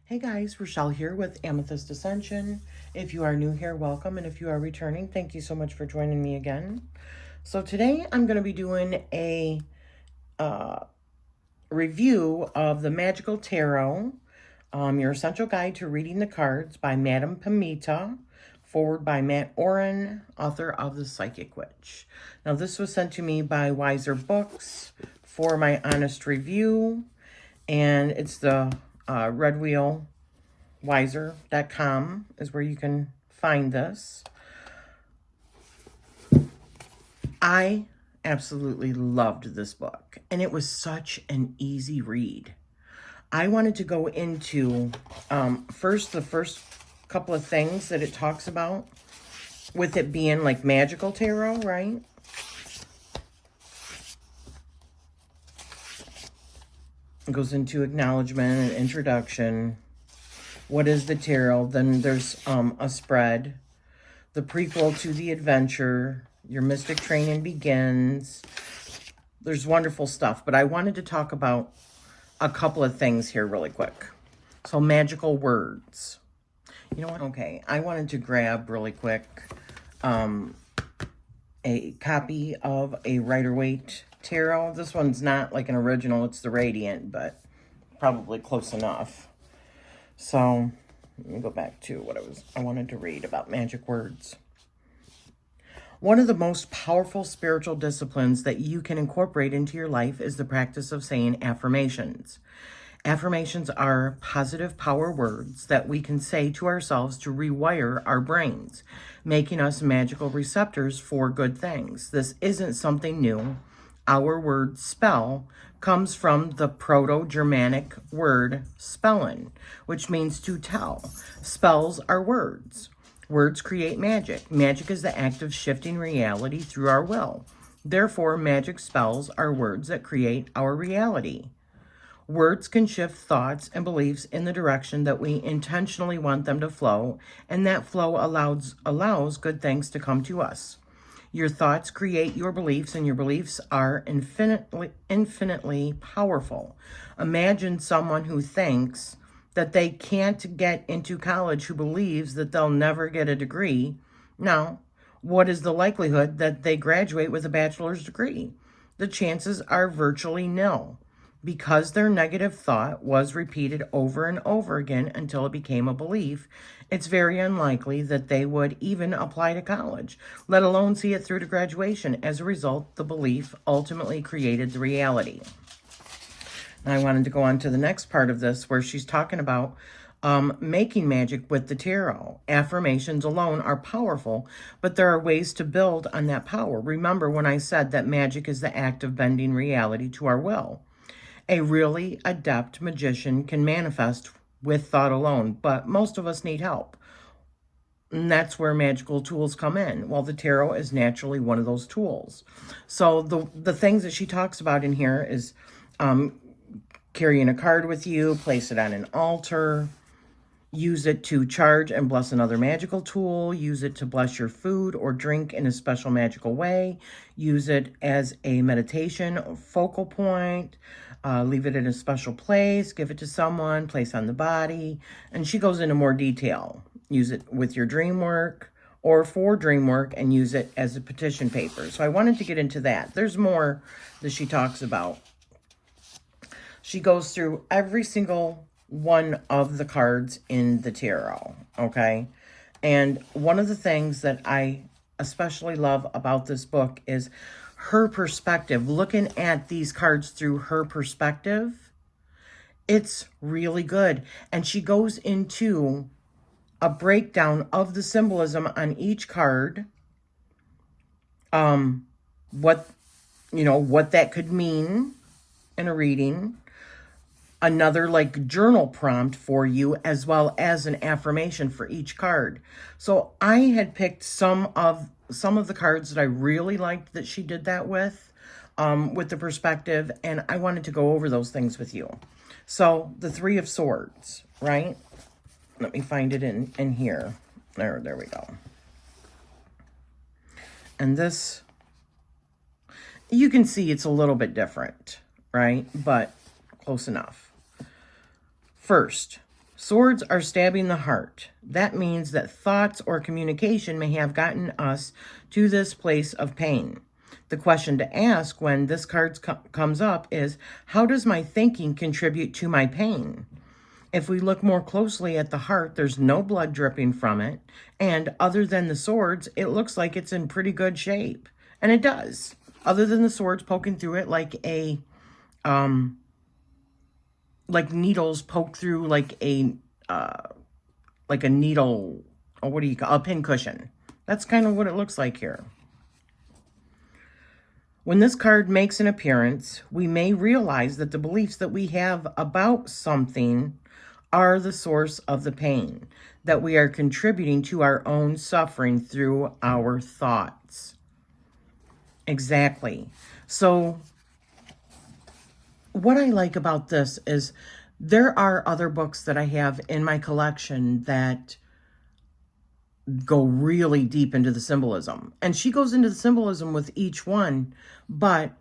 Hey guys, Rachele here with Amethyst Ascension. If you are new here, welcome. And if you are returning, thank you so much for joining me again. So today I'm going to be doing a review of the Magical Tarot, your essential guide to reading the cards by Madame Pamita, forward by Matt Oren, author of The Psychic Witch. Now this was sent to me by Wiser Books for my honest review, and it's the Red Wheel Wiser.com is where you can find this. I absolutely loved this book, and it was such an easy read. I wanted to go into the first couple of things that it talks about, with it being like magical tarot, right? It goes into acknowledgement and introduction. What is the tarot? Then there's a spread. The prequel to the adventure. Your mystic training begins. There's wonderful stuff, but I wanted to talk about a couple of things here really quick. So magical words. You know what? Okay, I wanted to grab really quick a copy of a Rider-Waite tarot. This one's not like an original, it's the Radiant, but probably close enough. So let me go back to what I wanted to read about magic words. One of the most powerful spiritual disciplines that you can incorporate into your life is the practice of saying affirmations. Affirmations are positive power words that we can say to ourselves to rewire our brains, making us magical receptors for good things. This isn't something new. Our word spell comes from the Proto-Germanic word spellen, which means to tell. Spells are words. Words create magic. Magic is the act of shifting reality through our will. Therefore, magic spells are words that create our reality. Words can shift thoughts and beliefs in the direction that we intentionally want them to flow, and that flow allows good things to come to us. Your thoughts create your beliefs, and your beliefs are infinitely powerful. Imagine someone who thinks that they can't get into college, who believes that they'll never get a degree. Now, what is the likelihood that they graduate with a bachelor's degree? The chances are virtually nil, because their negative thought was repeated over and over again until it became a belief. It's very unlikely that they would even apply to college, let alone see it through to graduation. As a result, the belief ultimately created the reality. Now, I wanted to go on to the next part of this, where she's talking about making magic with the tarot. Affirmations alone are powerful, but there are ways to build on that power. Remember when I said that magic is the act of bending reality to our will? A really adept magician can manifest with thought alone, but most of us need help. And that's where magical tools come in. Well, the tarot is naturally one of those tools. So the things that she talks about in here is carrying a card with you, place it on an altar, use it to charge and bless another magical tool, use it to bless your food or drink in a special magical way, use it as a meditation focal point, leave it in a special place, give it to someone, place on the body. And she goes into more detail. Use it with your dream work or for dream work, and use it as a petition paper. So I wanted to get into that. There's more that she talks about. She goes through every single one of the cards in the tarot, okay? And one of the things that I especially love about this book is her perspective, looking at these cards through her perspective. It's really good. And she goes into a breakdown of the symbolism on each card, what that could mean in a reading, another like journal prompt for you, as well as an affirmation for each card. So I had picked some of the cards that I really liked that she did that with the perspective, and I wanted to go over those things with you. So the Three of Swords, right? Let me find it in here. There we go. And this, you can see it's a little bit different, right? But close enough. First, Swords are stabbing the heart. That means that thoughts or communication may have gotten us to this place of pain. The question to ask when this card comes up is, how does my thinking contribute to my pain? If we look more closely at the heart, there's no blood dripping from it. And other than the swords, it looks like it's in pretty good shape. And it does. Other than the swords poking through it like needles poke through like a needle, or what do you call a pin cushion. That's kind of what it looks like here. When this card makes an appearance, we may realize that the beliefs that we have about something are the source of the pain, that we are contributing to our own suffering through our thoughts. Exactly. So what I like about this is there are other books that I have in my collection that go really deep into the symbolism. And she goes into the symbolism with each one, but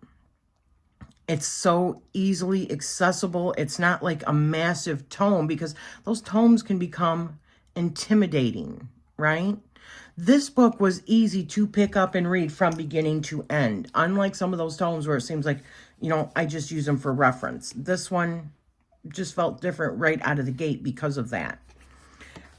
it's so easily accessible. It's not like a massive tome, because those tomes can become intimidating, right? This book was easy to pick up and read from beginning to end. Unlike some of those tomes where it seems like, you know, I just use them for reference. This one just felt different right out of the gate because of that.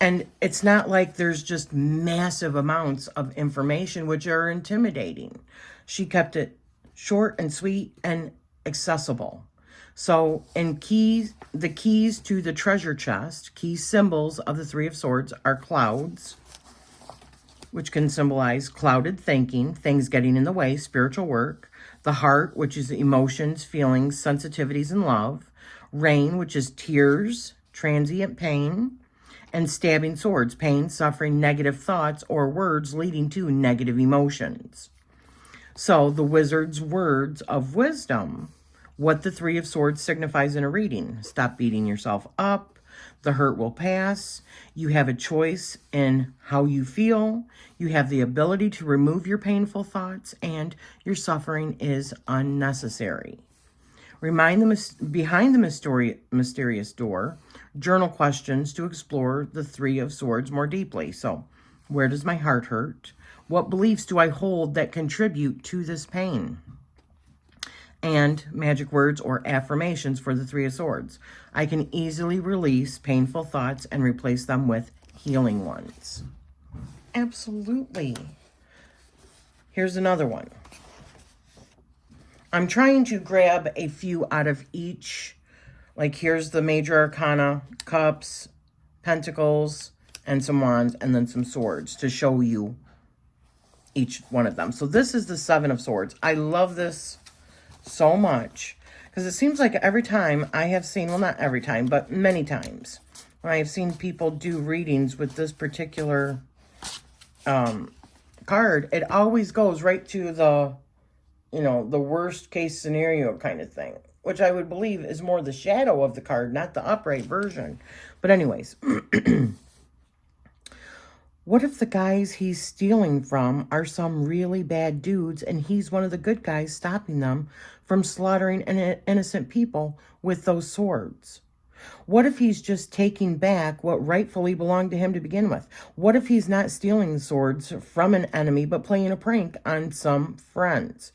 And it's not like there's just massive amounts of information which are intimidating. She kept it short and sweet and accessible. So in keys, the keys to the treasure chest, key symbols of the Three of Swords are clouds, which can symbolize clouded thinking, things getting in the way, spiritual work. The heart, which is emotions, feelings, sensitivities, and love. Rain, which is tears, transient pain. And stabbing swords, pain, suffering, negative thoughts, or words leading to negative emotions. So the wizard's words of wisdom, what the Three of Swords signifies in a reading. Stop beating yourself up. The hurt will pass. You have a choice in how you feel. You have the ability to remove your painful thoughts, and your suffering is unnecessary. Behind the mysterious door, journal questions to explore the Three of Swords more deeply. So, where does my heart hurt? What beliefs do I hold that contribute to this pain? And magic words or affirmations for the Three of Swords. I can easily release painful thoughts and replace them with healing ones. Absolutely. Here's another one. I'm trying to grab a few out of each. Like here's the Major Arcana, Cups, Pentacles, and some Wands, and then some Swords to show you each one of them. So this is the Seven of Swords. I love this so much because it seems like every time I have seen, well, not every time, but many times when I have seen people do readings with this particular card, it always goes right to the, you know, the worst case scenario kind of thing, which I would believe is more the shadow of the card, not the upright version. But anyways, what if the guys he's stealing from are some really bad dudes and he's one of the good guys stopping them from slaughtering innocent people with those swords? What if he's just taking back what rightfully belonged to him to begin with? What if he's not stealing the swords from an enemy but playing a prank on some friends?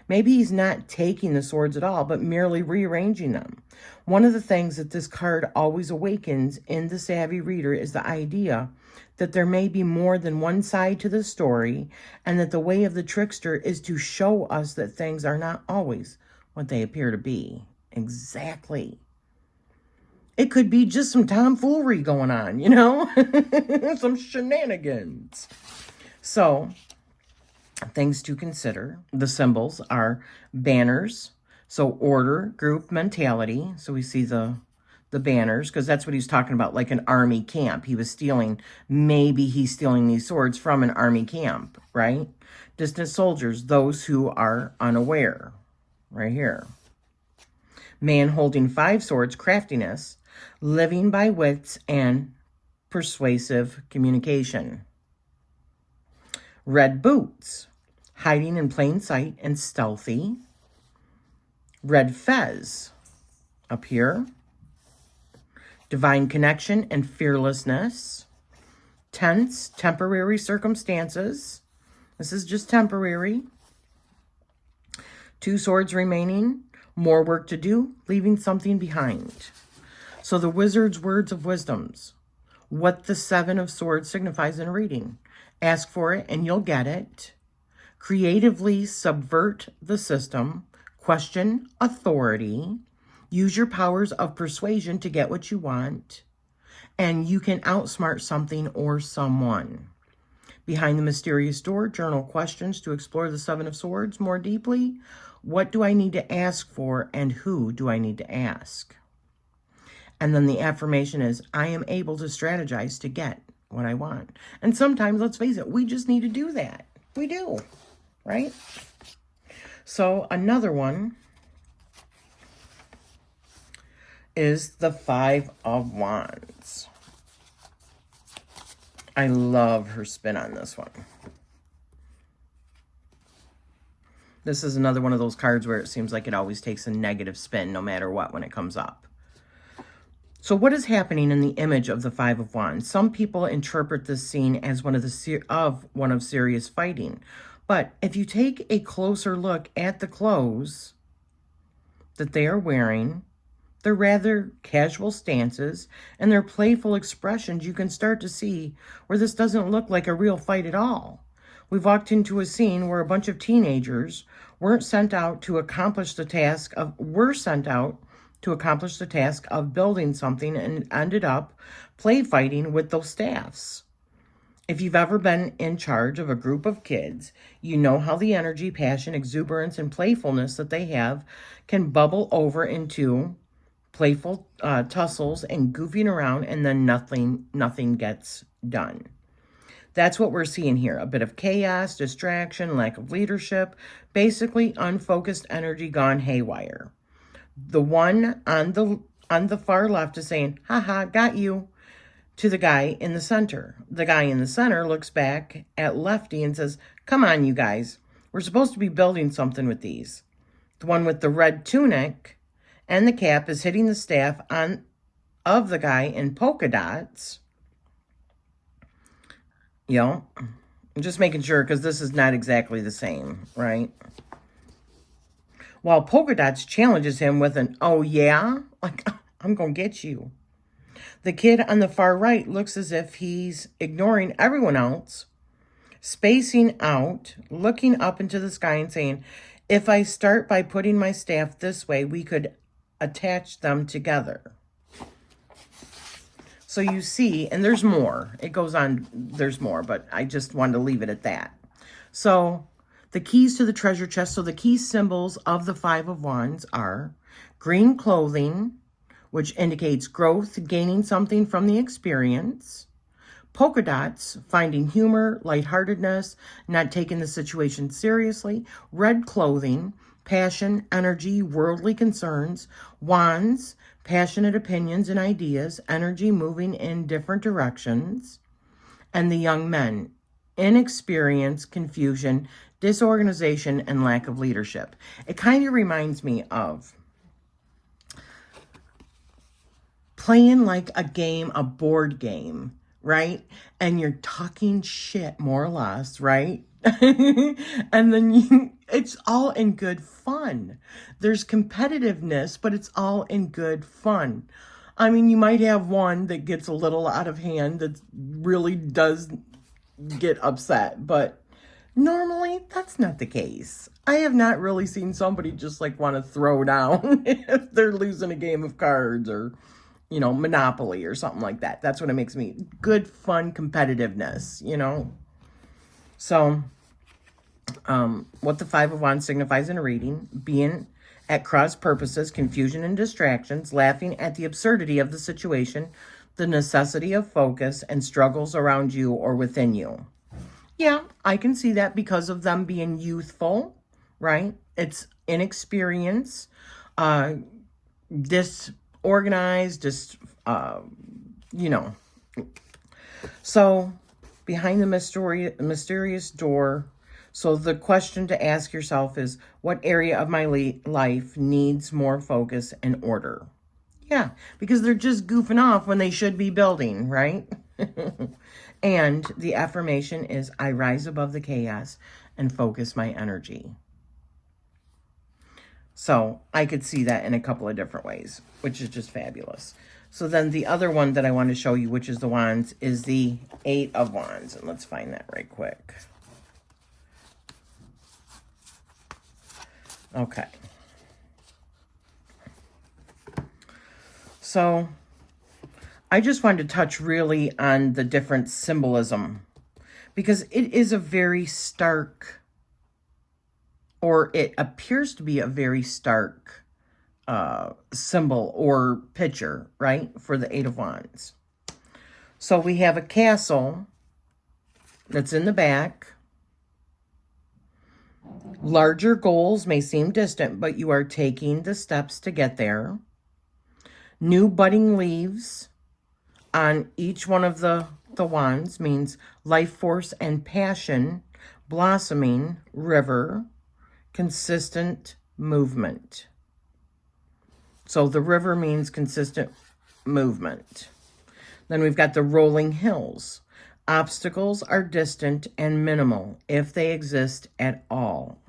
Maybe he's not taking the swords at all, but merely rearranging them. One of the things that this card always awakens in the savvy reader is the idea that there may be more than one side to the story, and that the way of the trickster is to show us that things are not always what they appear to be. Exactly. It could be just some tomfoolery going on, you know? Some shenanigans. So, things to consider. The symbols are banners. So order, group, mentality. So we see the banners, because that's what he's talking about, like an army camp. He was stealing, maybe he's stealing these swords from an army camp, right? Distant soldiers, those who are unaware, right here. Man holding 5 swords, craftiness, living by wits, and persuasive communication. Red boots, hiding in plain sight and stealthy. Red fez, up here. divine connection and fearlessness, tense, temporary circumstances. This is just temporary. 2 swords remaining, more work to do, leaving something behind. So the wizard's words of wisdoms, what the 7 of swords signifies in a reading. Ask for it and you'll get it. Creatively subvert the system, question authority, use your powers of persuasion to get what you want, and you can outsmart something or someone. Behind the mysterious door, journal questions to explore the 7 of swords more deeply. What do I need to ask for and who do I need to ask? And then the affirmation is, I am able to strategize to get what I want. And sometimes, let's face it, we just need to do that. We do, right? So another one is the 5 of Wands. I love her spin on this one. This is another one of those cards where it seems like it always takes a negative spin no matter what when it comes up. So what is happening in the image of the 5 of Wands? Some people interpret this scene as one of serious fighting. But if you take a closer look at the clothes that they are wearing, their rather casual stances, and their playful expressions, you can start to see where this doesn't look like a real fight at all. We've walked into a scene where a bunch of teenagers were sent out to accomplish the task of building something and ended up play fighting with those staffs. If you've ever been in charge of a group of kids, you know how the energy, passion, exuberance, and playfulness that they have can bubble over into playful tussles and goofing around, and then nothing gets done. That's what we're seeing here. A bit of chaos, distraction, lack of leadership, basically unfocused energy gone haywire. The one on the far left is saying, haha, got you, to the guy in the center. The guy in the center looks back at Lefty and says, come on, you guys. We're supposed to be building something with these. The one with the red tunic and the cap is hitting the staff of the guy in polka dots. You know, I'm just making sure because this is not exactly the same, right? While polka dots challenges him with an, oh yeah, like, I'm going to get you. The kid on the far right looks as if he's ignoring everyone else, spacing out, looking up into the sky and saying, if I start by putting my staff this way, we could attach them together. So you see, and there's more. It goes on, there's more, but I just wanted to leave it at that. So the keys to the treasure chest, so the key symbols of the 5 of Wands are green clothing, which indicates growth, gaining something from the experience. Polka dots, finding humor, lightheartedness, not taking the situation seriously. Red clothing, passion, energy, worldly concerns. Wands, passionate opinions and ideas, energy moving in different directions. And the young men, inexperience, confusion, disorganization, and lack of leadership. It kind of reminds me of playing like a game, a board game, right? And you're talking shit, more or less, right? And then it's all in good fun. There's competitiveness, but it's all in good fun. I mean, you might have one that gets a little out of hand that really does get upset, but normally that's not the case. I have not really seen somebody just like want to throw down if they're losing a game of cards or, you know, Monopoly or something like that. That's what it makes me. Good, fun competitiveness, you know? So, what the 5 of Wands signifies in a reading, being at cross purposes, confusion and distractions, laughing at the absurdity of the situation, the necessity of focus, and struggles around you or within you. Yeah, I can see that because of them being youthful, right? It's inexperience, disorganized, you know. So, behind the mysterious door, so the question to ask yourself is, what area of my life needs more focus and order? Yeah, because they're just goofing off when they should be building, right? And the affirmation is, I rise above the chaos and focus my energy. So I could see that in a couple of different ways, which is just fabulous. So then the other one that I want to show you, which is the wands, is the 8 of Wands. And let's find that right quick. Okay. So I just wanted to touch really on the different symbolism, because it is a very stark, or it appears to be a very stark symbol or picture, right, for the 8 of Wands. So we have a castle that's in the back. Larger goals may seem distant, but you are taking the steps to get there. New budding leaves on each one of the wands means life force and passion, blossoming, river, consistent movement. So the river means consistent movement. Then we've got the rolling hills. Obstacles are distant and minimal, if they exist at all.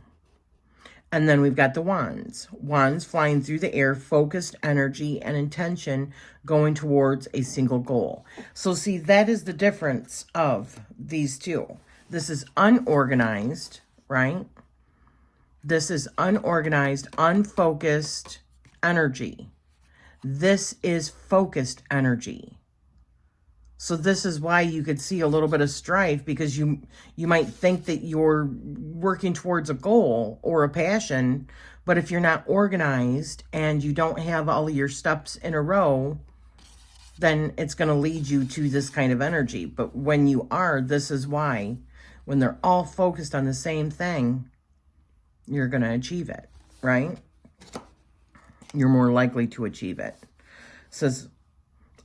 And then we've got the wands. Wands flying through the air, focused energy and intention going towards a single goal. So see, that is the difference of these two. This is unorganized, right? This is unorganized, unfocused energy. This is focused energy. So this is why you could see a little bit of strife, because you might think that you're working towards a goal or a passion, but if you're not organized and you don't have all of your steps in a row, then it's going to lead you to this kind of energy. But when you are, this is why, when they're all focused on the same thing, you're going to achieve it, right? You're more likely to achieve it. It says,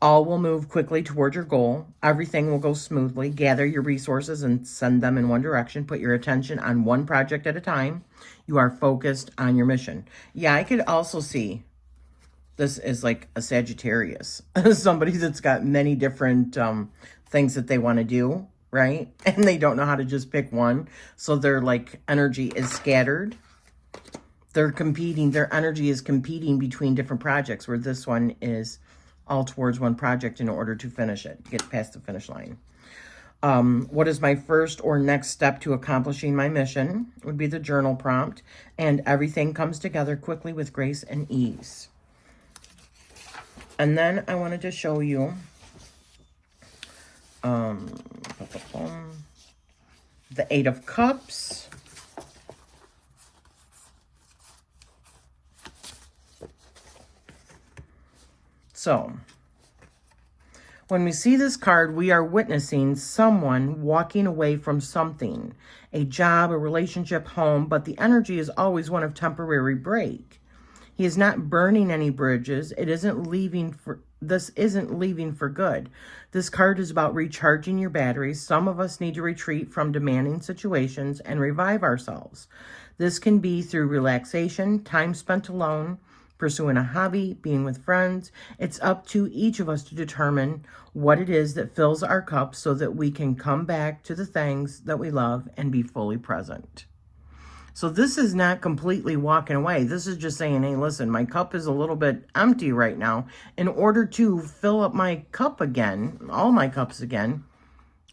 all will move quickly toward your goal. Everything will go smoothly. Gather your resources and send them in one direction. Put your attention on one project at a time. You are focused on your mission. Yeah, I could also see this is like a Sagittarius. Somebody that's got many different things that they want to do, right? And they don't know how to just pick one. So their like energy is scattered. They're competing. Their energy is competing between different projects, where this one is all towards one project in order to finish it, get past the finish line. What is my first or next step to accomplishing my mission would be the journal prompt. And everything comes together quickly with grace and ease. And then I wanted to show you the 8 of Cups. So, when we see this card, we are witnessing someone walking away from something, a job, a relationship, home, but the energy is always one of temporary break. He is not burning any bridges. This isn't leaving for good. This card is about recharging your batteries. Some of us need to retreat from demanding situations and revive ourselves. This can be through relaxation, time spent alone, pursuing a hobby, being with friends. It's up to each of us to determine what it is that fills our cup so that we can come back to the things that we love and be fully present. So this is not completely walking away. This is just saying, hey, listen, my cup is a little bit empty right now. In order to fill up my cup again, all my cups again,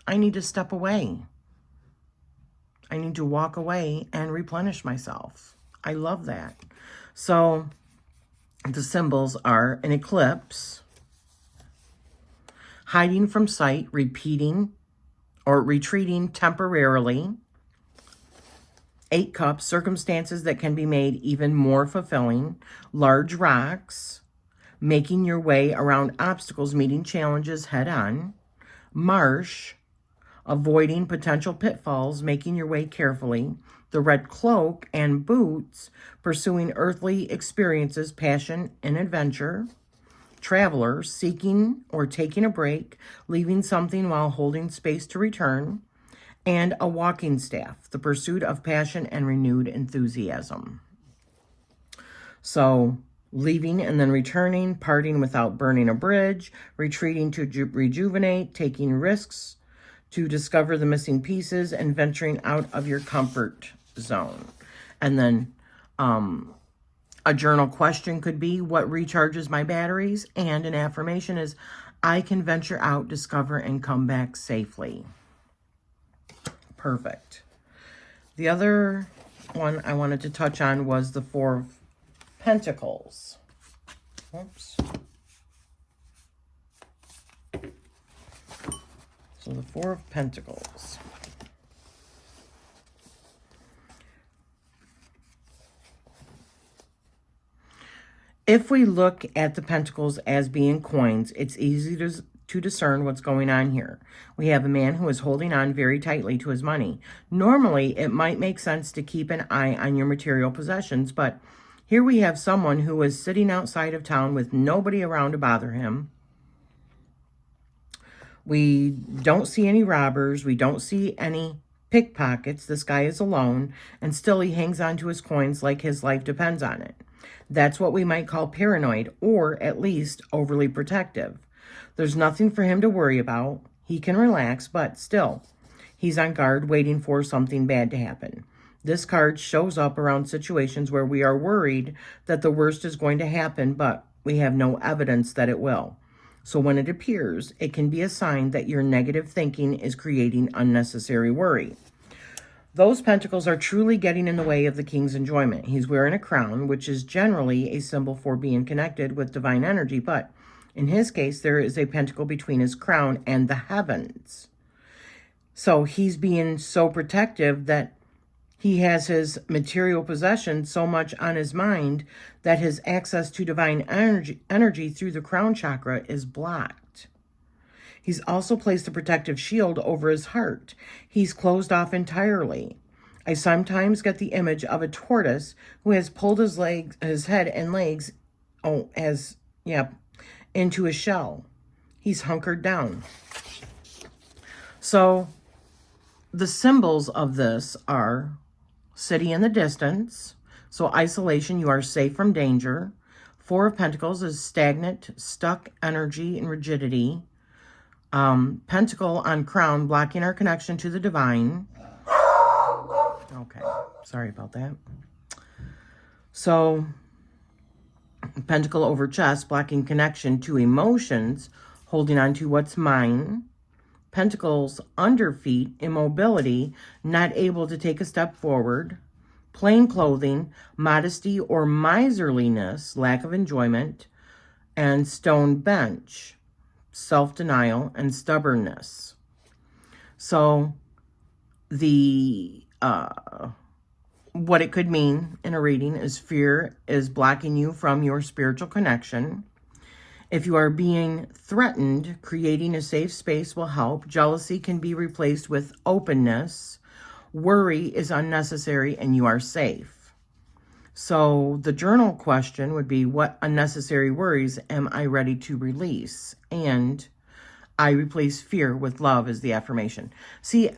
I need to step away. I need to walk away and replenish myself. I love that. So the symbols are an eclipse, hiding from sight, repeating or retreating temporarily. 8 cups, circumstances that can be made even more fulfilling. Large rocks, making your way around obstacles, meeting challenges head on. Marsh, avoiding potential pitfalls, making your way carefully. The red cloak and boots, pursuing earthly experiences, passion, and adventure. Traveler, seeking or taking a break, leaving something while holding space to return. And a walking staff, the pursuit of passion and renewed enthusiasm. So leaving and then returning, parting without burning a bridge, retreating to rejuvenate, taking risks to discover the missing pieces, and venturing out of your comfort zone. And then a journal question could be, what recharges my batteries? And an affirmation is, I can venture out, discover, and come back safely. Perfect. The other one I wanted to touch on was the Four of Pentacles. Oops. So the Four of Pentacles. If we look at the pentacles as being coins, it's easy to discern what's going on here. We have a man who is holding on very tightly to his money. Normally, it might make sense to keep an eye on your material possessions, but here we have someone who is sitting outside of town with nobody around to bother him. We don't see any robbers. We don't see any pickpockets. This guy is alone, and still he hangs on to his coins like his life depends on it. That's what we might call paranoid, or at least overly protective. There's nothing for him to worry about. He can relax, but still, he's on guard waiting for something bad to happen. This card shows up around situations where we are worried that the worst is going to happen, but we have no evidence that it will. So when it appears, it can be a sign that your negative thinking is creating unnecessary worry. Those pentacles are truly getting in the way of the king's enjoyment. He's wearing a crown, which is generally a symbol for being connected with divine energy, but in his case, there is a pentacle between his crown and the heavens. So he's being so protective that he has his material possessions so much on his mind that his access to divine energy through the crown chakra is blocked. He's also placed a protective shield over his heart. He's closed off entirely. I sometimes get the image of a tortoise who has pulled his head and legs, into his shell. He's hunkered down. So the symbols of this are city in the distance. So isolation, you are safe from danger. Four of Pentacles is stagnant, stuck energy and rigidity. Pentacle on crown, blocking our connection to the divine. Okay, sorry about that. So, pentacle over chest, blocking connection to emotions, holding on to what's mine. Pentacles under feet, immobility, not able to take a step forward. Plain clothing, modesty or miserliness, lack of enjoyment. And stone bench, self-denial and stubbornness. So the what it could mean in a reading is fear is blocking you from your spiritual connection. If you are being threatened, creating a safe space will help. Jealousy can be replaced with openness. Worry is unnecessary and you are safe. So the journal question would be, what unnecessary worries am I ready to release? And I replace fear with love as the affirmation. See,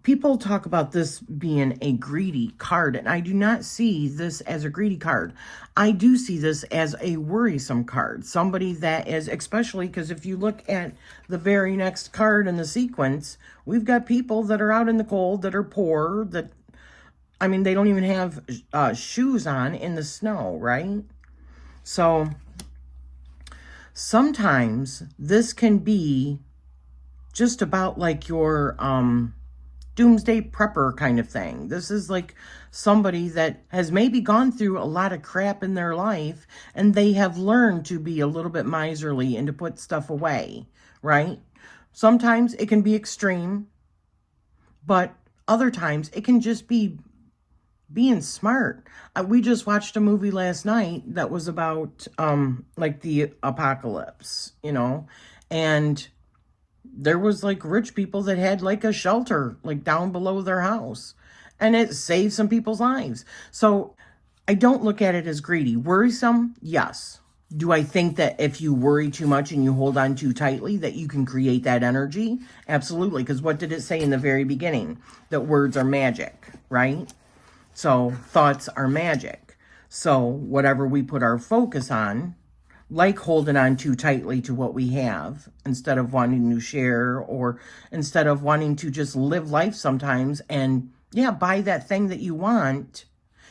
people talk about this being a greedy card, and I do not see this as a greedy card. I do see this as a worrisome card. Somebody that is, especially because if you look at the very next card in the sequence, we've got people that are out in the cold, that are poor, that, I mean, they don't even have shoes on in the snow, right? So sometimes this can be just about like your doomsday prepper kind of thing. This is like somebody that has maybe gone through a lot of crap in their life and they have learned to be a little bit miserly and to put stuff away, right? Sometimes it can be extreme, but other times it can just be being smart. We just watched a movie last night that was about like the apocalypse, you know, and there was like rich people that had like a shelter like down below their house, and it saved some people's lives. So I don't look at it as greedy. Worrisome, yes. Do I think that if you worry too much and you hold on too tightly that you can create that energy? Absolutely, because what did it say in the very beginning? That words are magic, right? So thoughts are magic. So whatever we put our focus on, like holding on too tightly to what we have instead of wanting to share, or instead of wanting to just live life sometimes and, yeah, buy that thing that you want,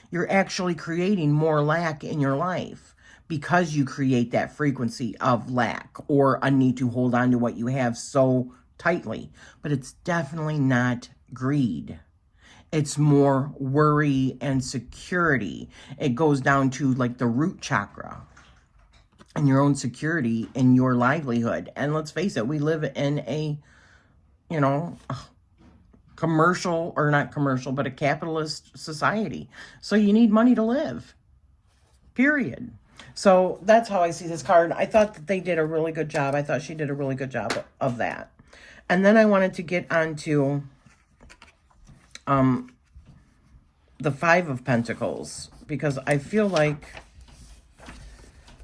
you're actually creating more lack in your life because you create that frequency of lack or a need to hold on to what you have so tightly. But it's definitely not greed. It's more worry and security. It goes down to like the root chakra and your own security in your livelihood. And let's face it, we live in a, you know, commercial, or not commercial, but a capitalist society. So you need money to live, period. So that's how I see this card. I thought that they did a really good job. I thought she did a really good job of that. And then I wanted to get onto the Five of Pentacles, because I feel like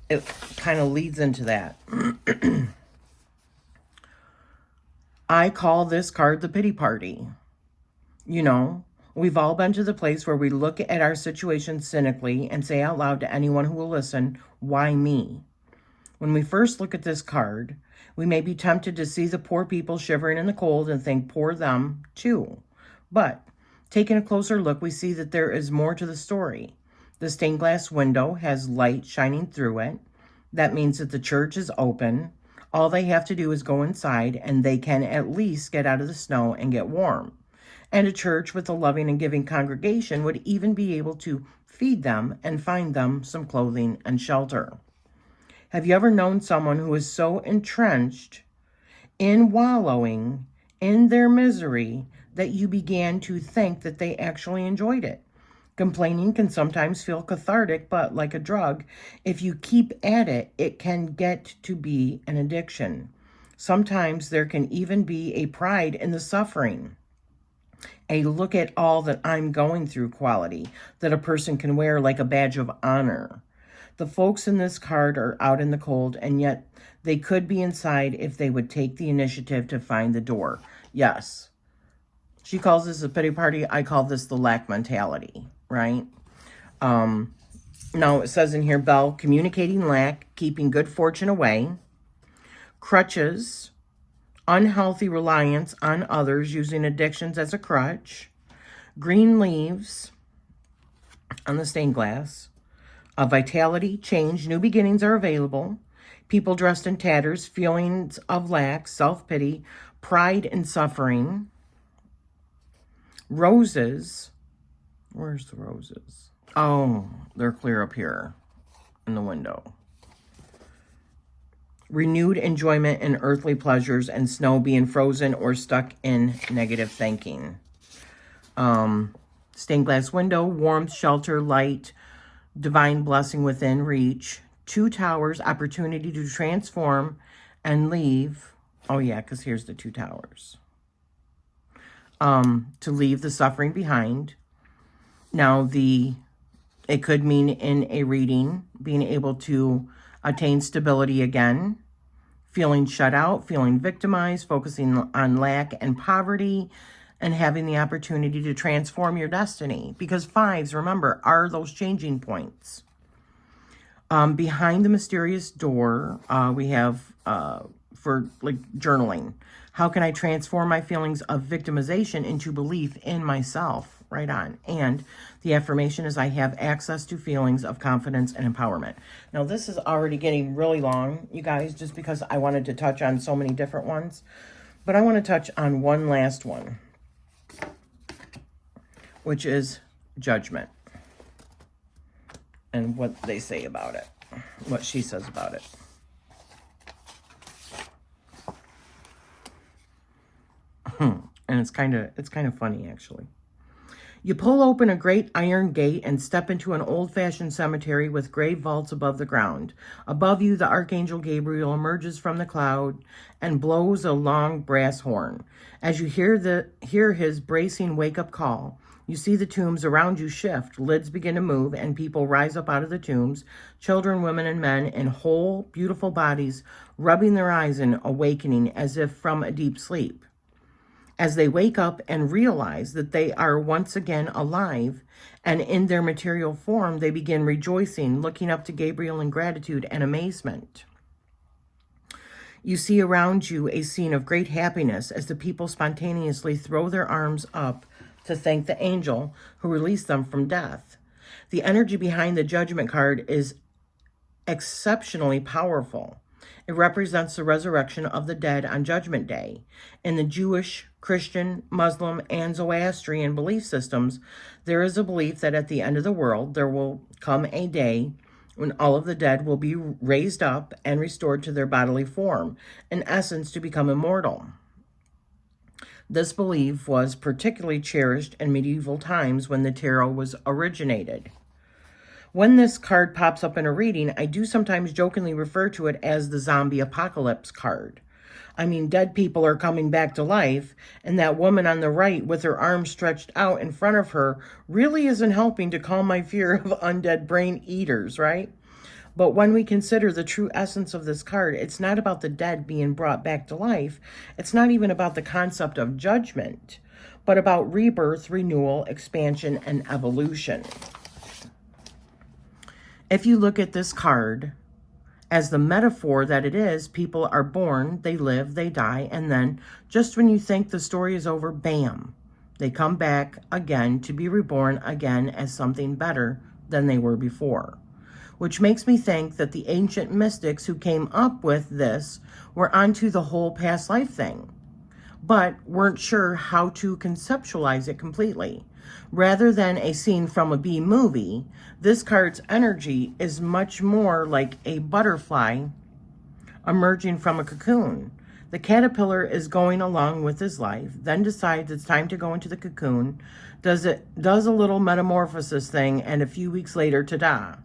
it kind of leads into that. I call this card the pity party. You know, we've all been to the place where we look at our situation cynically and say out loud to anyone who will listen, why me? When we first look at this card, we may be tempted to see the poor people shivering in the cold and think poor them too. But taking a closer look, we see that there is more to the story. The stained glass window has light shining through it. That means that the church is open. All they have to do is go inside and they can at least get out of the snow and get warm. And a church with a loving and giving congregation would even be able to feed them and find them some clothing and shelter. Have you ever known someone who is so entrenched in wallowing in their misery that you began to think that they actually enjoyed it? Complaining can sometimes feel cathartic, but like a drug, if you keep at it, it can get to be an addiction. Sometimes there can even be a pride in the suffering, a look at all that I'm going through quality that a person can wear like a badge of honor. The folks in this card are out in the cold, and yet they could be inside if they would take the initiative to find the door. Yes. She calls this a pity party. I call this the lack mentality, right? Now it says in here, Bell, communicating lack, keeping good fortune away, crutches, unhealthy reliance on others, using addictions as a crutch, green leaves on the stained glass, vitality, change, new beginnings are available, people dressed in tatters, feelings of lack, self-pity, pride and suffering, roses. Where's the roses? Oh, they're clear up here in the window. Renewed enjoyment in earthly pleasures, and snow being frozen or stuck in negative thinking. Stained glass window, warmth, shelter, light, divine blessing within reach. Two towers, opportunity to transform and leave. Oh yeah, because here's the two towers. To leave the suffering behind. Now, it could mean in a reading, being able to attain stability again, feeling shut out, feeling victimized, focusing on lack and poverty, and having the opportunity to transform your destiny. Because fives, remember, are those changing points. Behind the mysterious door, we have for like journaling. How can I transform my feelings of victimization into belief in myself? Right on. And the affirmation is I have access to feelings of confidence and empowerment. Now, this is already getting really long, you guys, just because I wanted to touch on so many different ones. But I want to touch on one last one, which is judgment. And what they say about it. What she says about it. And it's kind of funny, actually. You pull open a great iron gate and step into an old-fashioned cemetery with gray vaults above the ground. Above you, the Archangel Gabriel emerges from the cloud and blows a long brass horn. As you hear his bracing wake-up call, you see the tombs around you shift, lids begin to move, and people rise up out of the tombs, children, women, and men in whole, beautiful bodies, rubbing their eyes and awakening as if from a deep sleep. As they wake up and realize that they are once again alive and in their material form, they begin rejoicing, looking up to Gabriel in gratitude and amazement. You see around you a scene of great happiness as the people spontaneously throw their arms up to thank the angel who released them from death. The energy behind the Judgment card is exceptionally powerful. It represents the resurrection of the dead on Judgment Day. In the Jewish, Christian, Muslim, and Zoroastrian belief systems, there is a belief that at the end of the world, there will come a day when all of the dead will be raised up and restored to their bodily form, in essence, to become immortal. This belief was particularly cherished in medieval times when the tarot was originated. When this card pops up in a reading, I do sometimes jokingly refer to it as the zombie apocalypse card. I mean, dead people are coming back to life, and that woman on the right with her arms stretched out in front of her really isn't helping to calm my fear of undead brain eaters, right? But when we consider the true essence of this card, it's not about the dead being brought back to life. It's not even about the concept of judgment, but about rebirth, renewal, expansion, and evolution. If you look at this card as the metaphor that it is, people are born, they live, they die, and then just when you think the story is over, bam, they come back again to be reborn again as something better than they were before. Which makes me think that the ancient mystics who came up with this were onto the whole past life thing, but weren't sure how to conceptualize it completely. Rather than a scene from a B movie, this card's energy is much more like a butterfly emerging from a cocoon. The caterpillar is going along with his life, then decides it's time to go into the cocoon, does a little metamorphosis thing, and a few weeks later, ta-da,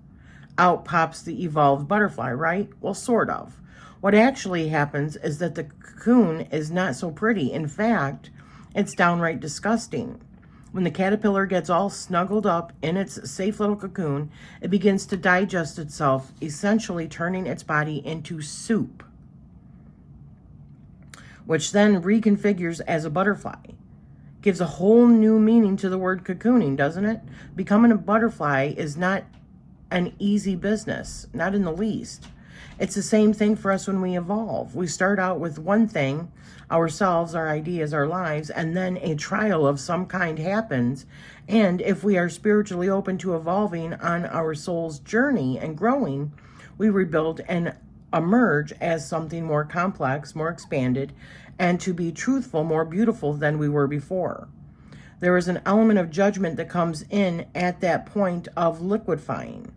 out pops the evolved butterfly, right? Well, sort of. What actually happens is that the cocoon is not so pretty. In fact, it's downright disgusting. When the caterpillar gets all snuggled up in its safe little cocoon, it begins to digest itself, essentially turning its body into soup, which then reconfigures as a butterfly. Gives a whole new meaning to the word cocooning, doesn't it? Becoming a butterfly is not an easy business, not in the least. It's the same thing for us when we evolve. We start out with one thing, ourselves, our ideas, our lives, and then a trial of some kind happens. And if we are spiritually open to evolving on our soul's journey and growing, we rebuild and emerge as something more complex, more expanded, and to be truthful, more beautiful than we were before. There is an element of judgment that comes in at that point of liquefying.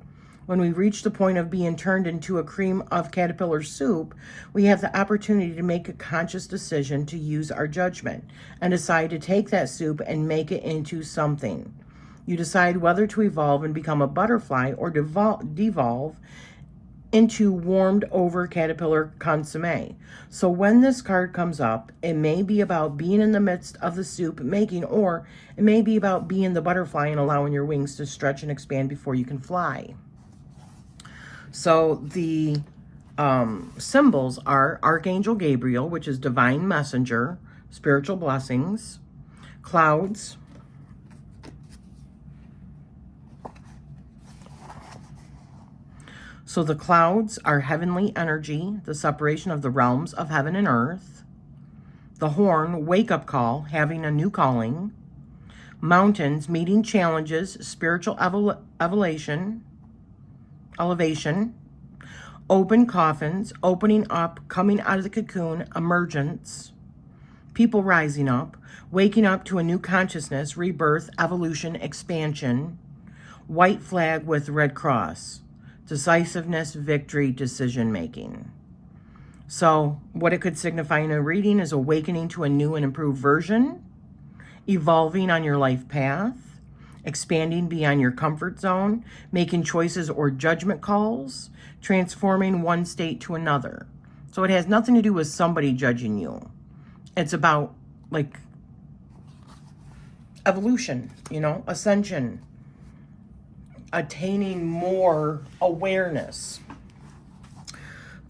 When we reach the point of being turned into a cream of caterpillar soup, we have the opportunity to make a conscious decision to use our judgment and decide to take that soup and make it into something. You decide whether to evolve and become a butterfly or devolve into warmed over caterpillar consomme. So when this card comes up, it may be about being in the midst of the soup making, or it may be about being the butterfly and allowing your wings to stretch and expand before you can fly. So the symbols are Archangel Gabriel, which is divine messenger, spiritual blessings, clouds, so the clouds are heavenly energy, the separation of the realms of heaven and earth. The horn, wake-up call, having a new calling. Mountains, meeting challenges, spiritual elevation. Open coffins, opening up, coming out of the cocoon, emergence. People rising up, waking up to a new consciousness, rebirth, evolution, expansion. White flag with red cross. Decisiveness, victory, decision-making. So what it could signify in a reading is awakening to a new and improved version, evolving on your life path, expanding beyond your comfort zone, making choices or judgment calls, transforming one state to another. So it has nothing to do with somebody judging you. It's about, like, evolution, ascension, attaining more awareness.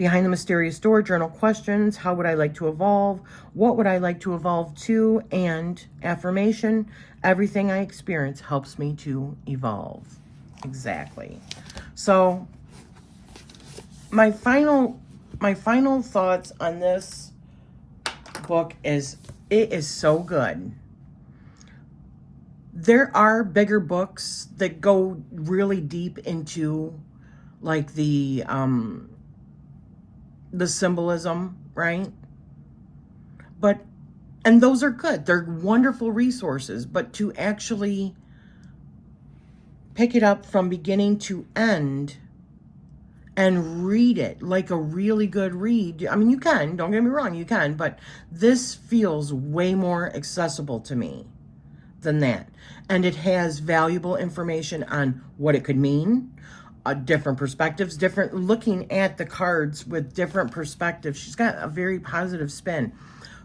Behind the Mysterious Door, journal questions. How would I like to evolve? What would I like to evolve to? And affirmation. Everything I experience helps me to evolve. Exactly. So my final thoughts on this book is it is so good. There are bigger books that go really deep into like the symbolism, right? And those are good. They're wonderful resources, but to actually pick it up from beginning to end and read it like a really good read. I mean, you can, don't get me wrong, you can, but this feels way more accessible to me than that. And it has valuable information on what it could mean, different perspectives, looking at the cards with different perspectives. She's got a very positive spin,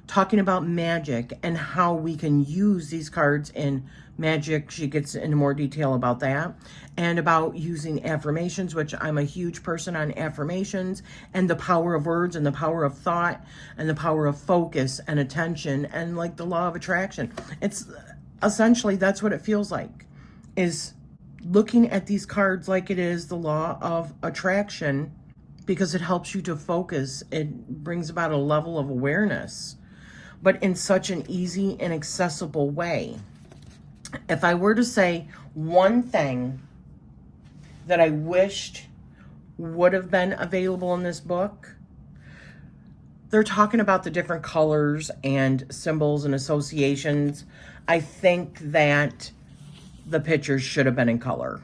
talking about magic and how we can use these cards in magic. She gets into more detail about that, and about using affirmations, which I'm a huge person on affirmations, and the power of words and the power of thought and the power of focus and attention, and like the law of attraction. It's essentially, that's what it feels like, is looking at these cards like it is the law of attraction, because it helps you to focus. It brings about a level of awareness, but in such an easy and accessible way. If I were to say one thing that I wished would have been available in this book, they're talking about the different colors and symbols and associations. I think that the pictures should have been in color.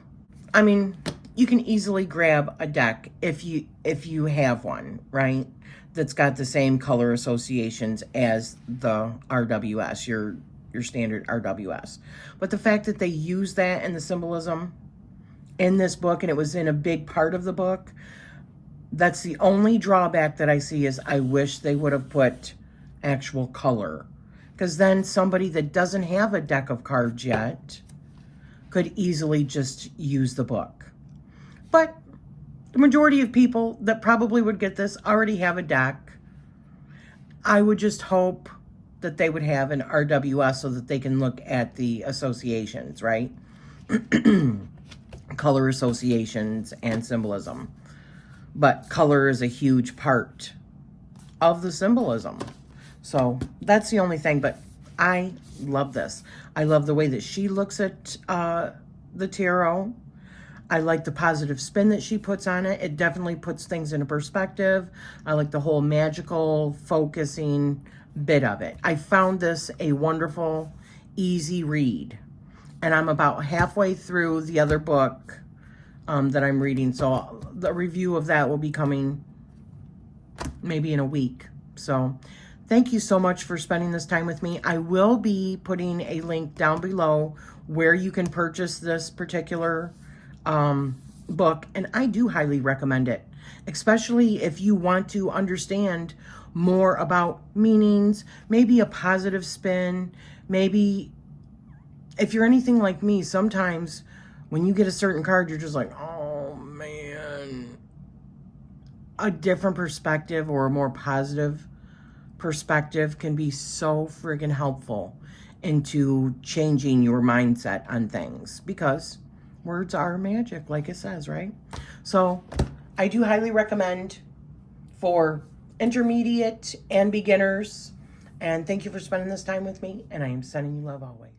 I mean, you can easily grab a deck if you have one, right? That's got the same color associations as the RWS, your standard RWS. But the fact that they use that and the symbolism in this book, and it was in a big part of the book, that's the only drawback that I see. Is I wish they would have put actual color, because then somebody that doesn't have a deck of cards yet could easily just use the book. But the majority of people that probably would get this already have a deck. I would just hope that they would have an RWS so that they can look at the associations, right? Color associations and symbolism. But color is a huge part of the symbolism. So that's the only thing, but I love this. I love the way that she looks at the tarot. I like the positive spin that she puts on it. It definitely puts things into perspective. I like the whole magical focusing bit of it. I found this a wonderful, easy read. And I'm about halfway through the other book that I'm reading. So the review of that will be coming maybe in a week. So thank you so much for spending this time with me. I will be putting a link down below where you can purchase this particular book. And I do highly recommend it, especially if you want to understand more about meanings, maybe a positive spin, maybe if you're anything like me, sometimes when you get a certain card, you're just like, oh man, a different perspective or a more positive perspective can be so friggin' helpful into changing your mindset on things, because words are magic, like it says, right? So I do highly recommend for intermediate and beginners. And thank you for spending this time with me. And I am sending you love always.